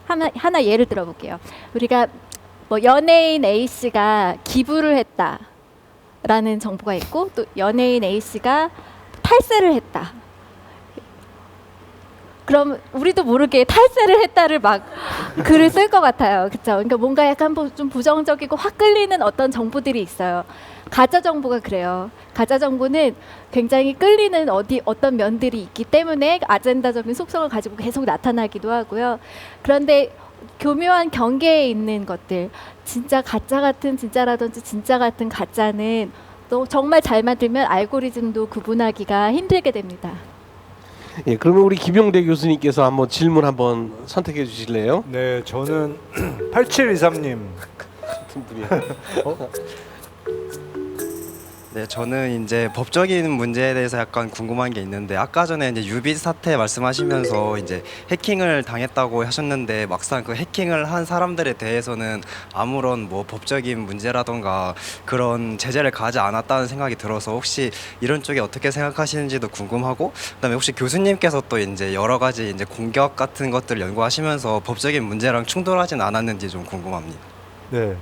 하나 예를 들어 볼게요. 우리가 뭐 연예인 A 씨가 기부를 했다라는 정보가 있고 또 연예인 A 씨가 탈세를 했다. 그럼 우리도 모르게 탈세를 했다를 막 글을 쓸 것 같아요. 그렇죠? 그러니까 뭔가 약간 좀 부정적이고 확 끌리는 어떤 정보들이 있어요. 가짜 정보가 그래요. 가짜 정보는 굉장히 끌리는 어떤 면들이 있기 때문에 아젠다적인 속성을 가지고 계속 나타나기도 하고요. 그런데 교묘한 경계에 있는 것들, 진짜 가짜 같은 진짜라든지 진짜 같은 가짜는 또 정말 잘 만들면 알고리즘도 구분하기가 힘들게 됩니다. 예, 그러면 우리 김용대 교수님께서 한번 질문 한번 선택해 주실래요? 네, 저는 8723님. 같은 분이요. 네, 저는 이제 법적인 문제에 대해서 약간 궁금한 게 있는데 아까 전에 이제 유비 사태 말씀하시면서 이제 해킹을 당했다고 하셨는데 막상 그 해킹을 한 사람들에 대해서는 아무런 뭐 법적인 문제라던가 그런 제재를 가하지 않았다는 생각이 들어서 혹시 이런 쪽에 어떻게 생각하시는지도 궁금하고, 그다음에 혹시 교수님께서 또 이제 여러 가지 이제 공격 같은 것들을 연구하시면서 법적인 문제랑 충돌하진 않았는지 좀 궁금합니다. 네.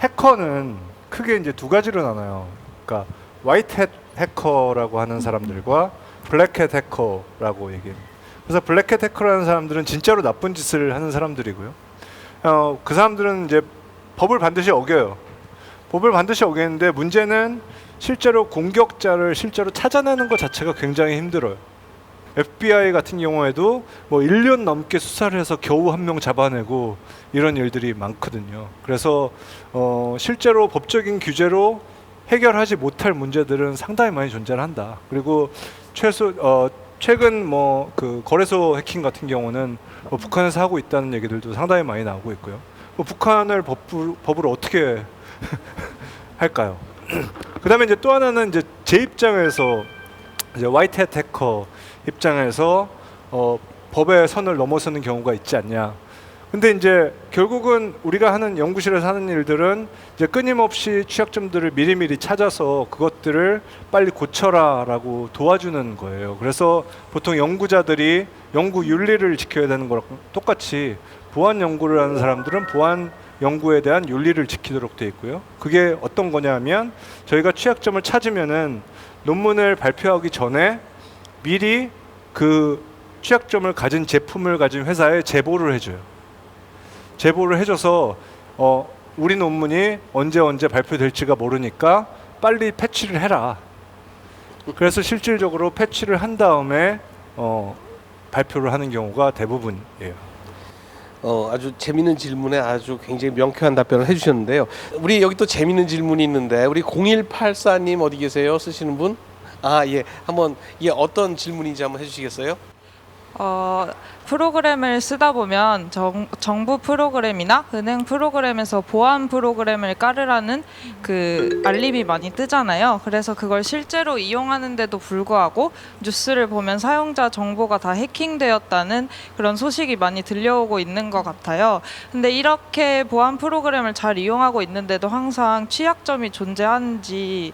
해커는 크게 이제 두 가지로 나눠요. 그러니까 화이트햇 해커라고 하는 사람들과 블랙햇 해커라고 얘기해요. 그래서 블랙햇 해커라는 사람들은 진짜로 나쁜 짓을 하는 사람들이고요. 그 사람들은 이제 법을 반드시 어겨요. 법을 반드시 어기는데 문제는 실제로 공격자를 실제로 찾아내는 것 자체가 굉장히 힘들어요. FBI 같은 경우에도 뭐 1년 넘게 수사를 해서 겨우 한 명 잡아내고 이런 일들이 많거든요. 그래서 실제로 법적인 규제로 해결하지 못할 문제들은 상당히 많이 존재를 한다. 그리고 최근 뭐 그 거래소 해킹 같은 경우는 뭐 북한에서 하고 있다는 얘기들도 상당히 많이 나오고 있고요. 뭐 북한을 법으로 어떻게 할까요? 그다음에 이제 또 하나는 이제 제 입장에서 이제 화이트햇 해커 입장에서 법의 선을 넘어서는 경우가 있지 않냐. 근데 이제 결국은 우리가 하는 연구실에서 하는 일들은 이제 끊임없이 취약점들을 미리미리 찾아서 그것들을 빨리 고쳐라라고 도와주는 거예요. 그래서 보통 연구자들이 연구 윤리를 지켜야 되는 거랑 똑같이 보안 연구를 하는 사람들은 보안 연구에 대한 윤리를 지키도록 돼 있고요. 그게 어떤 거냐면 저희가 취약점을 찾으면은 논문을 발표하기 전에 미리 그 취약점을 가진 제품을 가진 회사에 제보를 해줘요. 제보를 해줘서 우리 논문이 언제 발표될지가 모르니까 빨리 패치를 해라. 그래서 실질적으로 패치를 한 다음에 발표를 하는 경우가 대부분이에요. 아주 재밌는 질문에 아주 굉장히 명쾌한 답변을 해주셨는데요. 우리 여기 또 재밌는 질문이 있는데 우리 0184님 어디 계세요? 쓰시는 분? 아, 예. 한번 이게 어떤 질문인지 한번 해주시겠어요? 프로그램을 쓰다 보면 정부 프로그램이나 은행 프로그램에서 보안 프로그램을 깔으라는 그 알림이 많이 뜨잖아요. 그래서 그걸 실제로 이용하는데도 불구하고 뉴스를 보면 사용자 정보가 다 해킹되었다는 그런 소식이 많이 들려오고 있는 것 같아요. 근데 이렇게 보안 프로그램을 잘 이용하고 있는데도 항상 취약점이 존재하는지,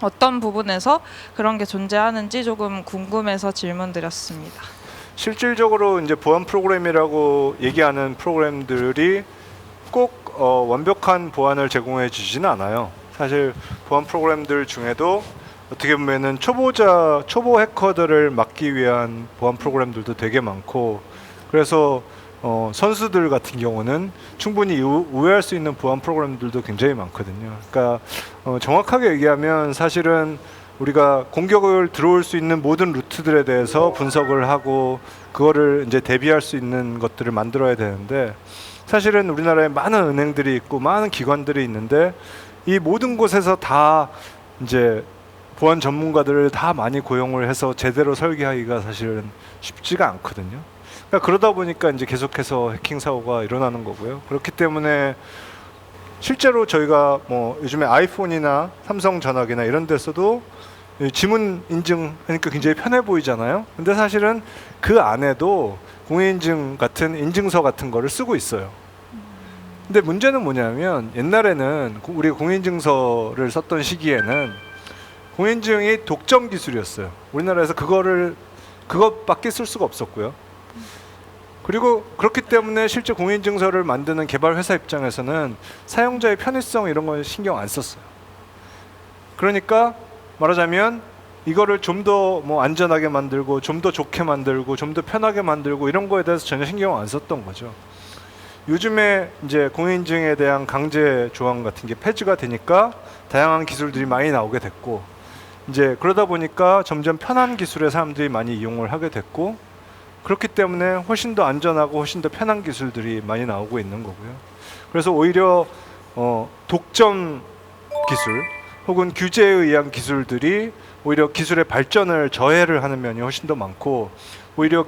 어떤 부분에서 그런 게 존재하는지 조금 궁금해서 질문드렸습니다. 실질적으로 이제 보안 프로그램이라고 얘기하는 프로그램들이 꼭 완벽한 보안을 제공해 주지는 않아요. 사실 보안 프로그램들 중에도 어떻게 보면은 초보 해커들을 막기 위한 보안 프로그램들도 되게 많고, 그래서 선수들 같은 경우는 충분히 우회할 수 있는 보안 프로그램들도 굉장히 많거든요. 그러니까 정확하게 얘기하면 사실은 우리가 공격을 들어올 수 있는 모든 루트들에 대해서 분석을 하고 그거를 이제 대비할 수 있는 것들을 만들어야 되는데, 사실은 우리나라에 많은 은행들이 있고 많은 기관들이 있는데 이 모든 곳에서 다 이제 보안 전문가들을 다 많이 고용을 해서 제대로 설계하기가 사실은 쉽지가 않거든요. 그러니까 그러다 보니까 이제 계속해서 해킹 사고가 일어나는 거고요. 그렇기 때문에 실제로 저희가 뭐 요즘에 아이폰이나 삼성 전화기나 이런 데서도 지문 인증하니까 굉장히 편해 보이잖아요. 근데 사실은 그 안에도 공인인증 같은 인증서 같은 거를 쓰고 있어요. 근데 문제는 뭐냐면 옛날에는 우리 공인인증서를 썼던 시기에는 공인인증이 독점 기술이었어요. 우리나라에서 그것밖에 쓸 수가 없었고요. 그리고 그렇기 때문에 실제 공인인증서를 만드는 개발 회사 입장에서는 사용자의 편의성 이런 건 신경 안 썼어요. 그러니까 말하자면 이거를 좀 더 뭐 안전하게 만들고 좀 더 좋게 만들고 좀 더 편하게 만들고 이런 거에 대해서 전혀 신경 안 썼던 거죠. 요즘에 이제 공인인증에 대한 강제 조항 같은 게 폐지가 되니까 다양한 기술들이 많이 나오게 됐고, 이제 그러다 보니까 점점 편한 기술에 사람들이 많이 이용을 하게 됐고, 그렇기 때문에 훨씬 더 안전하고 훨씬 더 편한 기술들이 많이 나오고 있는 거고요. 그래서 오히려 독점 기술 혹은 규제에 의한 기술들이 오히려 기술의 발전을 저해를 하는 면이 훨씬 더 많고, 오히려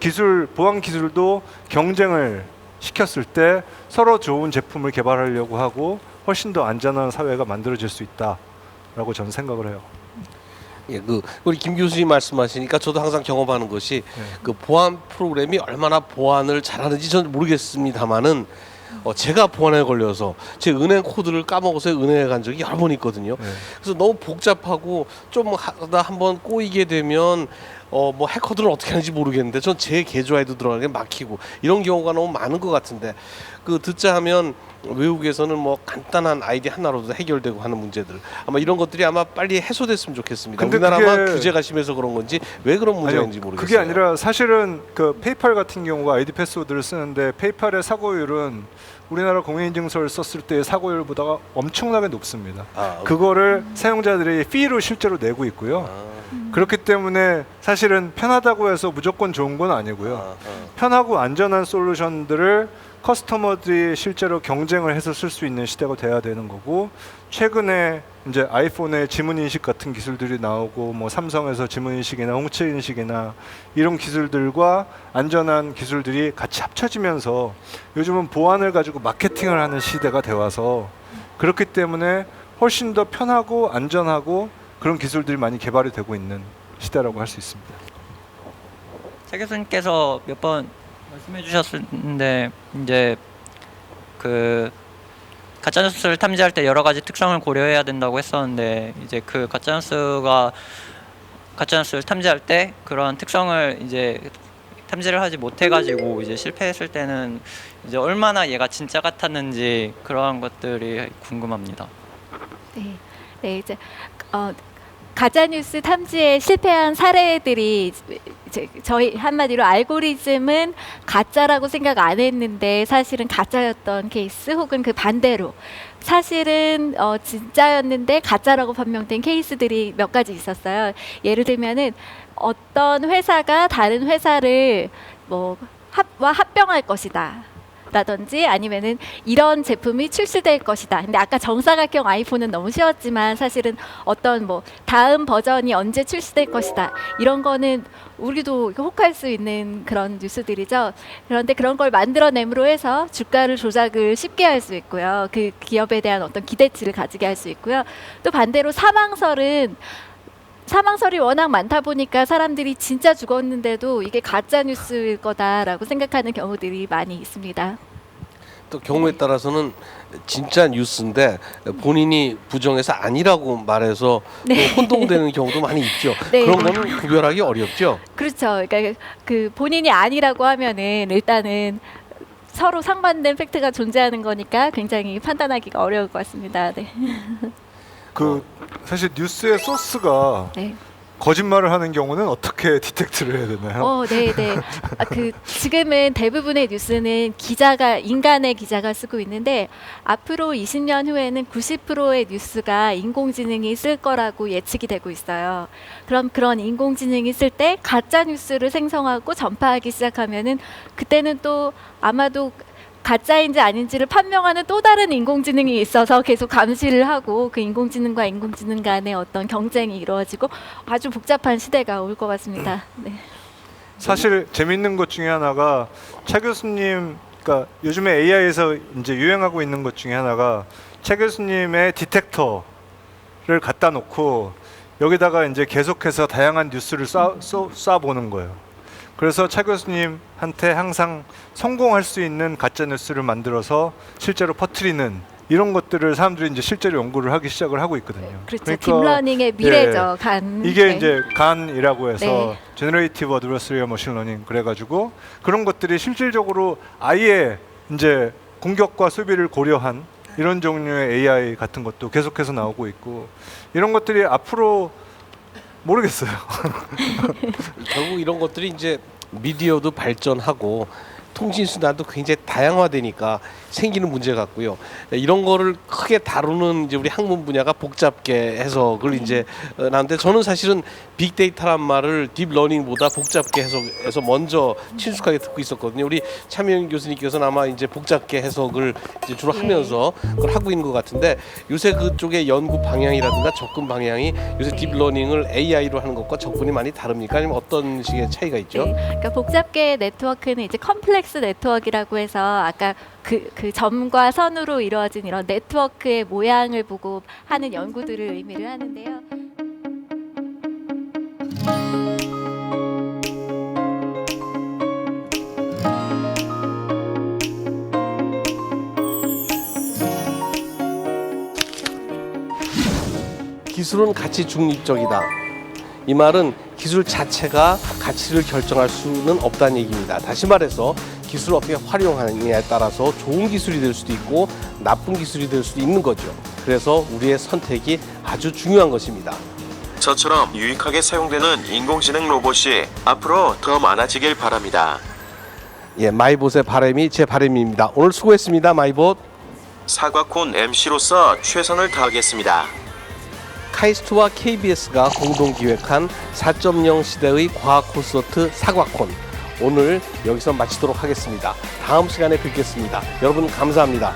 보안 기술도 경쟁을 시켰을 때 서로 좋은 제품을 개발하려고 하고 훨씬 더 안전한 사회가 만들어질 수 있다라고 저는 생각을 해요. 예, 우리 김 교수님 말씀하시니까 저도 항상 경험하는 것이 그 보안 프로그램이 얼마나 보안을 잘하는지 저는 모르겠습니다만은 제가 보안에 걸려서 제 은행 코드를 까먹어서 은행에 간 적이 여러 번 있거든요. 그래서 너무 복잡하고 좀 하다 한번 꼬이게 되면 뭐 해커들은 어떻게 하는지 모르겠는데 전 제 계좌에도 들어가는 게 막히고 이런 경우가 너무 많은 것 같은데, 듣자 하면 외국에서는 뭐 간단한 아이디 하나로도 해결되고 하는 문제들, 아마 이런 것들이 아마 빨리 해소됐으면 좋겠습니다. 우리나라만 규제가 심해서 그런 건지 왜 그런 문제인지 모르겠어요. 그게 아니라 사실은 그 페이팔 같은 경우가 아이디 패스워드를 쓰는데 페이팔의 사고율은 우리나라 공인인증서를 썼을 때의 사고율보다 엄청나게 높습니다. 그거를 사용자들이 피로 실제로 내고 있고요. 그렇기 때문에 사실은 편하다고 해서 무조건 좋은 건 아니고요. 편하고 안전한 솔루션들을 커스터머들이 실제로 경쟁을 해서 쓸 수 있는 시대가 돼야 되는 거고, 최근에 이제 아이폰의 지문 인식 같은 기술들이 나오고 뭐 삼성에서 지문 인식이나 홍채 인식이나 이런 기술들과 안전한 기술들이 같이 합쳐지면서 요즘은 보안을 가지고 마케팅을 하는 시대가 되어 와서, 그렇기 때문에 훨씬 더 편하고 안전하고 그런 기술들이 많이 개발이 되고 있는 시대라고 할 수 있습니다. 차 교수님께서 몇 번 말씀해 주셨는데 이제 그 가짜뉴스를 탐지할 때 여러 가지 특성을 고려해야 된다고 했었는데, 이제 그 가짜뉴스를 탐지할 때 그런 특성을 이제 탐지를 하지 못해가지고 이제 실패했을 때는 이제 얼마나 얘가 진짜 같았는지 그러한 것들이 궁금합니다. 네, 이제 가짜뉴스 탐지에 실패한 사례들이 이제 저희 한마디로 알고리즘은 가짜라고 생각 안 했는데 사실은 가짜였던 케이스, 혹은 그 반대로 사실은 진짜였는데 가짜라고 판명된 케이스들이 몇 가지 있었어요. 예를 들면은 어떤 회사가 다른 회사를 뭐 합병할 것이다 라든지, 아니면은 이런 제품이 출시될 것이다. 근데 아까 정사각형 아이폰은 너무 쉬웠지만 사실은 어떤 뭐 다음 버전이 언제 출시될 것이다, 이런 거는 우리도 혹할 수 있는 그런 뉴스들이죠. 그런데 그런 걸 만들어냄으로 해서 주가를 조작을 쉽게 할 수 있고요. 그 기업에 대한 어떤 기대치를 가지게 할 수 있고요. 또 반대로 사망설이 워낙 많다 보니까 사람들이 진짜 죽었는데도 이게 가짜 뉴스일 거다라고 생각하는 경우들이 많이 있습니다. 또 경우에 따라서는 진짜 뉴스인데 본인이 부정해서 아니라고 말해서 또 혼동되는 경우도 많이 있죠. 그런 거는 구별하기 어렵죠. 그렇죠. 그러니까 그 본인이 아니라고 하면은 일단은 서로 상반된 팩트가 존재하는 거니까 굉장히 판단하기가 어려울 것 같습니다. 네. 사실 뉴스의 소스가 거짓말을 하는 경우는 어떻게 디텍트를 해야 되나요? 네. 지금은 대부분의 뉴스는 인간의 기자가 쓰고 있는데 앞으로 20년 후에는 90%의 뉴스가 인공지능이 쓸 거라고 예측이 되고 있어요. 그럼 그런 인공지능이 쓸 때 가짜 뉴스를 생성하고 전파하기 시작하면은 그때는 또 아마도 가짜인지 아닌지를 판명하는 또 다른 인공지능이 있어서 계속 감시를 하고 그 인공지능과 인공지능 간의 어떤 경쟁이 이루어지고 아주 복잡한 시대가 올 것 같습니다. 네. 사실 재밌는 것 중에 하나가 차 교수님, 그러니까 요즘에 AI에서 이제 유행하고 있는 것 중에 하나가 차 교수님의 디텍터를 갖다 놓고 여기다가 이제 계속해서 다양한 뉴스를 쏴보는 거예요. 그래서 차 교수님한테 항상 성공할 수 있는 가짜 뉴스를 만들어서 실제로 퍼뜨리는 이런 것들을 사람들이 이제 실제로 연구를 하기 시작을 하고 있거든요. 그렇죠. 딥러닝의 미래죠. 간. 이게 이제 간이라고 해서 네. 제너레이티브 어드버서리얼 머신러닝 그래가지고 그런 것들이 실질적으로 아예 이제 공격과 수비를 고려한 이런 종류의 AI 같은 것도 계속해서 나오고 있고 이런 것들이 앞으로 모르겠어요. 결국 이런 것들이 이제 미디어도 발전하고 통신 수단도 굉장히 다양화되니까 생기는 문제 같고요. 이런 거를 크게 다루는 이제 우리 학문 분야가 복잡게 해석을 이제 나는데 저는 사실은 빅데이터란 말을 딥러닝보다 복잡게 해석해서 먼저 친숙하게 듣고 있었거든요. 우리 차명 교수님께서는 아마 이제 복잡게 해석을 이제 주로 하면서 그걸 하고 있는 것 같은데 요새 그쪽의 연구 방향이라든가 접근 방향이 요새 딥러닝을 AI로 하는 것과 접근이 많이 다릅니까? 아니면 어떤 식의 차이가 있죠? 그러니까 복잡계 네트워크는 이제 컴플렉스 네트워크라고 해서 아까 그 점과 선으로 이루어진 이런 네트워크의 모양을 보고 하는 연구들을 의미를 하는데요. 기술은 가치 중립적이다. 이 말은 기술 자체가 가치를 결정할 수는 없다는 얘기입니다. 다시 말해서 기술을 어떻게 활용하느냐에 따라서 좋은 기술이 될 수도 있고 나쁜 기술이 될 수도 있는 거죠. 그래서 우리의 선택이 아주 중요한 것입니다. 저처럼 유익하게 사용되는 인공지능 로봇이 앞으로 더 많아지길 바랍니다. 예, 마이봇의 바람이 제 바람입니다. 오늘 수고했습니다, 마이봇. 사과콘 MC로서 최선을 다하겠습니다. 카이스트와 KBS가 공동 기획한 4.0 시대의 과학 콘서트 사과콘. 오늘 여기서 마치도록 하겠습니다. 다음 시간에 뵙겠습니다. 여러분 감사합니다.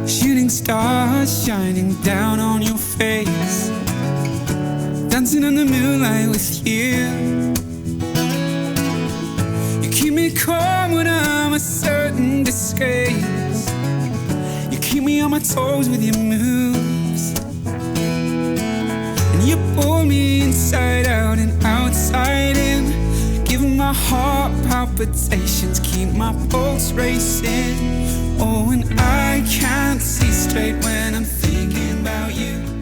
Shooting stars shining down on your face, dancing in the moonlight with you. You keep me calm when I'm a certain disgrace. You keep me on my toes with your moves, and you pull me inside out and outside in, giving my heart palpitations, keep my pulse racing. Oh, and I can't see straight when I'm thinking about you.